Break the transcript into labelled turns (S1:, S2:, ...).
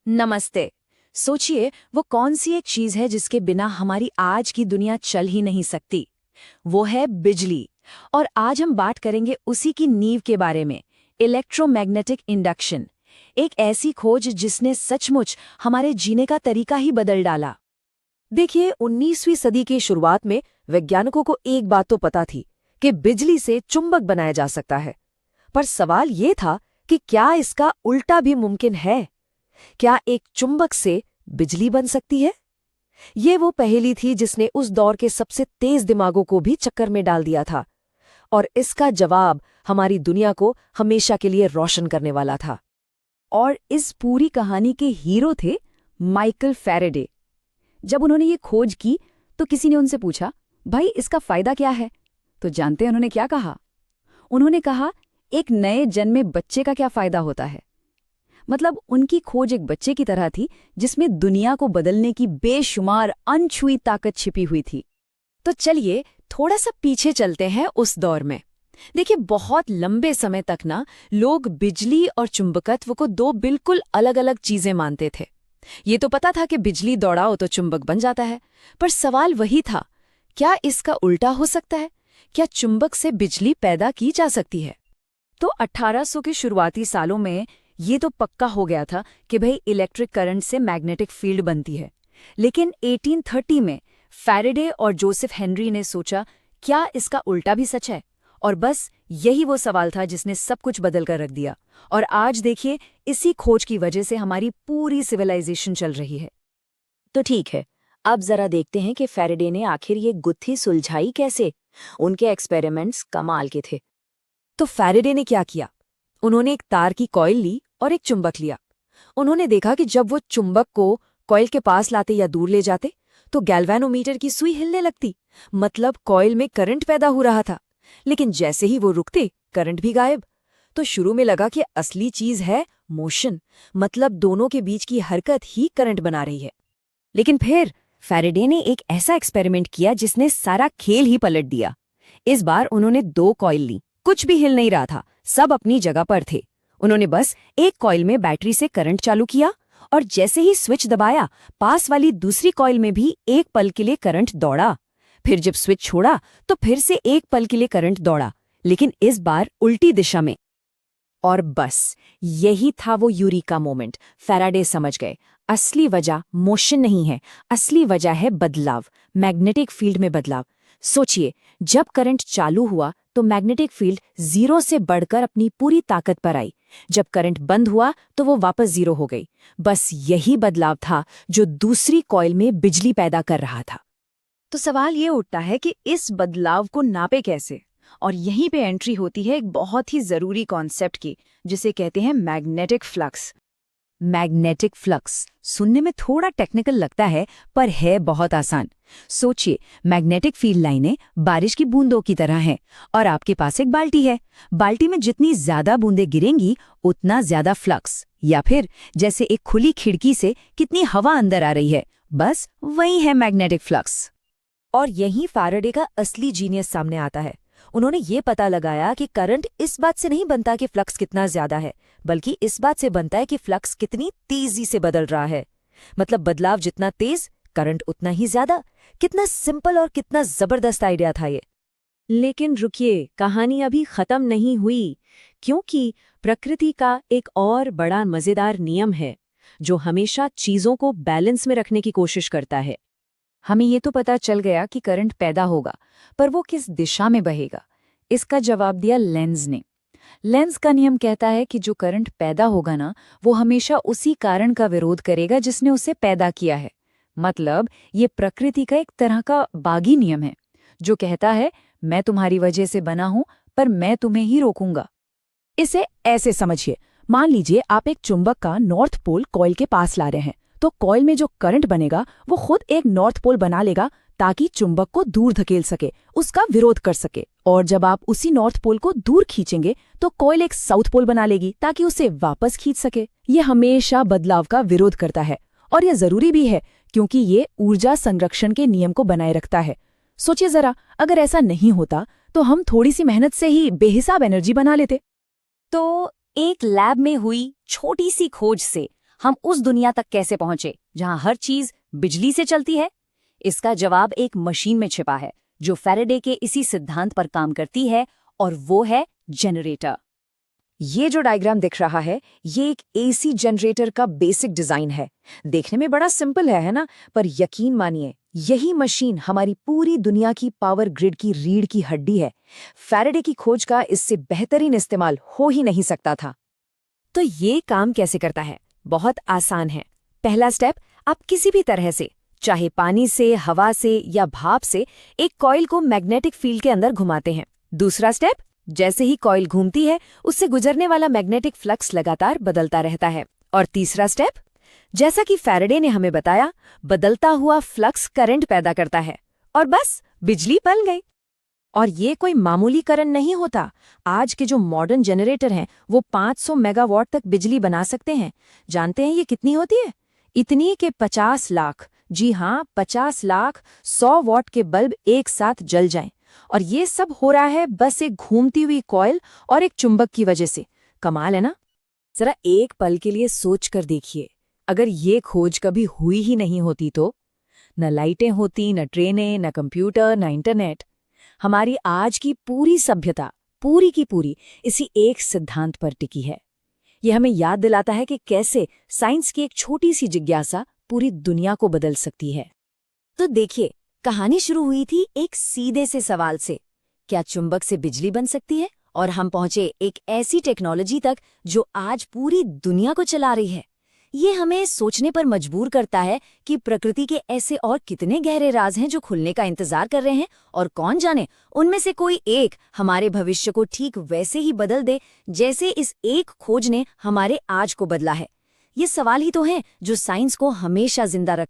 S1: नमस्ते। सोचिए वो कौन सी एक चीज है जिसके बिना हमारी आज की दुनिया चल ही नहीं सकती। वो है बिजली। और आज हम बात करेंगे उसी की नींव के बारे में, इलेक्ट्रोमैग्नेटिक इंडक्शन। एक ऐसी खोज जिसने सचमुच हमारे जीने का तरीका ही बदल डाला।
S2: देखिए 19वीं सदी की शुरुआत में वैज्ञानिकों को एक बात तो पता थी कि बिजली से चुंबक बनाया जा सकता है। पर सवाल ये था कि क्या इसका उल्टा भी मुमकिन है? क्या एक चुंबक से बिजली बन सकती है? ये वो पहेली थी जिसने उस दौर के सबसे तेज दिमागों को भी चक्कर में डाल दिया था। और इसका जवाब हमारी दुनिया को हमेशा के लिए रोशन करने वाला था।
S1: और इस पूरी कहानी के हीरो थे माइकल फैराडे। जब उन्होंने ये खोज की तो किसी ने उनसे पूछा, भाई इसका फायदा क्या है? तो जानते हैं उन्होंने क्या कहा? उन्होंने कहा, एक नए जन्मे बच्चे का क्या फायदा होता है। मतलब उनकी खोज एक बच्चे की तरह थी जिसमें दुनिया को बदलने की बेशुमार अनछुई ताकत छिपी हुई थी। तो चलिए थोड़ा सा पीछे चलते हैं उस दौर में। देखिए बहुत लंबे समय तक ना लोग बिजली और चुंबकत्व को दो बिल्कुल अलग अलग चीजें मानते थे। ये तो पता था कि बिजली दौड़ाओ तो चुंबक बन जाता है, पर सवाल वही था, क्या इसका उल्टा हो सकता है? क्या चुंबक से बिजली पैदा की जा सकती है? तो 1800 के शुरुआती सालों में ये तो पक्का हो गया था कि भाई इलेक्ट्रिक करंट से मैग्नेटिक फील्ड बनती है। लेकिन 1830 में फैराडे और जोसेफ हेनरी ने सोचा, क्या इसका उल्टा भी सच है? और बस यही वो सवाल था जिसने सब कुछ बदल कर रख दिया। और आज देखिए इसी खोज की वजह से हमारी पूरी सिविलाइजेशन चल रही है। तो ठीक है, अब जरा देखते हैं कि फैराडे ने आखिर ये गुत्थी सुलझाई कैसे। उनके एक्सपेरिमेंट्स कमाल के थे।
S2: तो फैराडे ने क्या किया? उन्होंने एक तार की कॉइल ली और एक चुंबक लिया। उन्होंने देखा कि जब वो चुंबक को कॉइल के पास लाते या दूर ले जाते तो गैल्वेनोमीटर की सुई हिलने लगती। मतलब कॉइल में करंट पैदा हो रहा था। लेकिन जैसे ही वो रुकते, करंट भी गायब। तो शुरू में लगा कि असली चीज है मोशन, मतलब दोनों के बीच की हरकत ही करंट बना रही है।
S1: लेकिन फिर फैराडे ने एक ऐसा एक्सपेरिमेंट किया जिसने सारा खेल ही पलट दिया। इस बार उन्होंने दो कॉइल ली। कुछ भी हिल नहीं रहा था, सब अपनी जगह पर थे। उन्होंने बस एक कॉइल में बैटरी से करंट चालू किया और जैसे ही स्विच दबाया, पास वाली दूसरी कॉइल में भी एक पल के लिए करंट दौड़ा। फिर जब स्विच छोड़ा तो फिर से एक पल के लिए करंट दौड़ा, लेकिन इस बार उल्टी दिशा में। और बस यही था वो यूरिका मोमेंट। फैराडे समझ गए, असली वजह मोशन नहीं है, असली वजह है बदलाव, मैग्नेटिक फील्ड में बदलाव। सोचिए, जब करंट चालू हुआ तो मैग्नेटिक फील्ड 0 से बढ़कर अपनी पूरी ताकत पर आई। जब करंट बंद हुआ तो वो वापस 0 हो गई। बस यही बदलाव था जो दूसरी कॉइल में बिजली पैदा कर रहा था। तो सवाल ये उठता है कि इस बदलाव को नापे कैसे? और यहीं पे एंट्री होती है एक बहुत ही जरूरी कॉन्सेप्ट की, जिसे कहते हैं मैग्नेटिक फ्लक्स। मैग्नेटिक फ्लक्स सुनने में थोड़ा टेक्निकल लगता है, पर है बहुत आसान। सोचिए, मैग्नेटिक फील्ड लाइनें बारिश की बूंदों की तरह हैं और आपके पास एक बाल्टी है। बाल्टी में जितनी ज्यादा बूंदें गिरेंगी उतना ज्यादा फ्लक्स, या फिर जैसे एक खुली खिड़की से कितनी हवा अंदर आ रही है, बस वही है मैग्नेटिक फ्लक्स।
S2: और यहीं फैराडे का असली जीनियस सामने आता है। उन्होंने ये पता लगाया कि करंट इस बात से नहीं बनता कि फ्लक्स कितना ज्यादा है, बल्कि इस बात से बनता है कि फ्लक्स कितनी तेजी से बदल रहा है। मतलब बदलाव जितना तेज, करंट उतना ही ज्यादा। कितना सिंपल और कितना जबरदस्त आइडिया था ये।
S1: लेकिन रुकिए, कहानी अभी खत्म नहीं हुई, क्योंकि प्रकृति का एक और बड़ा मजेदार नियम है जो हमेशा चीजों को बैलेंस में रखने की कोशिश करता है। हमें ये तो पता चल गया कि करंट पैदा होगा, पर वो किस दिशा में बहेगा, इसका जवाब दिया लेंज ने। लेंज का नियम कहता है कि जो करंट पैदा होगा ना, वो हमेशा उसी कारण का विरोध करेगा जिसने उसे पैदा किया है। मतलब ये प्रकृति का एक तरह का बागी नियम है जो कहता है, मैं तुम्हारी वजह से बना हूं, पर मैं तुम्हें ही रोकूंगा।
S2: इसे ऐसे समझिए, मान लीजिए आप एक चुंबक का नॉर्थ पोल कॉइल के पास ला रहे हैं, तो कॉइल में जो करंट बनेगा वो खुद एक नॉर्थ पोल बना लेगा ताकि चुंबक को दूर धकेल सके, उसका विरोध कर सके। और जब आप उसी नॉर्थ पोल को दूर खींचेंगे तो कॉइल एक साउथ पोल बना लेगी ताकि उसे वापस खींच सके। ये हमेशा बदलाव का विरोध करता है, और यह जरूरी भी है क्योंकि ये ऊर्जा संरक्षण के नियम को बनाए रखता है। सोचिए जरा, अगर ऐसा नहीं होता तो हम थोड़ी सी मेहनत से ही बेहिसाब एनर्जी बना लेते।
S1: तो एक लैब में हुई छोटी सी खोज से हम उस दुनिया तक कैसे पहुंचे जहां हर चीज बिजली से चलती है? इसका जवाब एक मशीन में छिपा है जो फैराडे के इसी सिद्धांत पर काम करती है, और वो है जनरेटर। ये जो डायग्राम दिख रहा है, ये एक एसी जनरेटर का बेसिक डिजाइन है। देखने में बड़ा सिंपल है ना? पर यकीन मानिए, यही मशीन हमारी पूरी दुनिया की पावर ग्रिड की रीढ़ की हड्डी है। फैराडे की खोज का इससे बेहतरीन इस्तेमाल हो ही नहीं सकता था। तो ये काम कैसे करता है? बहुत आसान है। पहला स्टेप, आप किसी भी तरह से, चाहे पानी से, हवा से या भाप से, एक कॉइल को मैग्नेटिक फील्ड के अंदर घुमाते हैं। दूसरा स्टेप, जैसे ही कॉइल घूमती है उससे गुजरने वाला मैग्नेटिक फ्लक्स लगातार बदलता रहता है। और तीसरा स्टेप, जैसा कि फैराडे ने हमें बताया, बदलता हुआ फ्लक्स करंट पैदा करता है और बस बिजली बन गई। और ये कोई मामूली करंट नहीं होता। आज के जो मॉडर्न जनरेटर हैं वो 500 मेगावाट तक बिजली बना सकते हैं। जानते हैं ये कितनी होती है? इतनी के 50 लाख, जी हाँ 50 लाख 100 वॉट के बल्ब एक साथ जल जाएं। और ये सब हो रहा है बस एक घूमती हुई कॉइल और एक चुंबक की वजह से। कमाल है ना? जरा एक पल के लिए सोच कर देखिए, अगर ये खोज कभी हुई ही नहीं होती तो न लाइटें होती, न ट्रेनें, न कंप्यूटर, न इंटरनेट। हमारी आज की पूरी सभ्यता पूरी की पूरी इसी एक सिद्धांत पर टिकी है। ये हमें याद दिलाता है कि कैसे साइंस की एक छोटी सी जिज्ञासा पूरी दुनिया को बदल सकती है। तो देखिए, कहानी शुरू हुई थी एक सीधे से सवाल से, क्या चुंबक से बिजली बन सकती है? और हम पहुंचे एक ऐसी टेक्नोलॉजी तक जो आज पूरी दुनिया को चला रही है। ये हमें सोचने पर मजबूर करता है कि प्रकृति के ऐसे और कितने गहरे राज हैं जो खुलने का इंतजार कर रहे हैं, और कौन जाने उनमें से कोई एक हमारे भविष्य को ठीक वैसे ही बदल दे जैसे इस एक खोज ने हमारे आज को बदला है। ये सवाल ही तो हैं जो साइंस को हमेशा जिंदा रख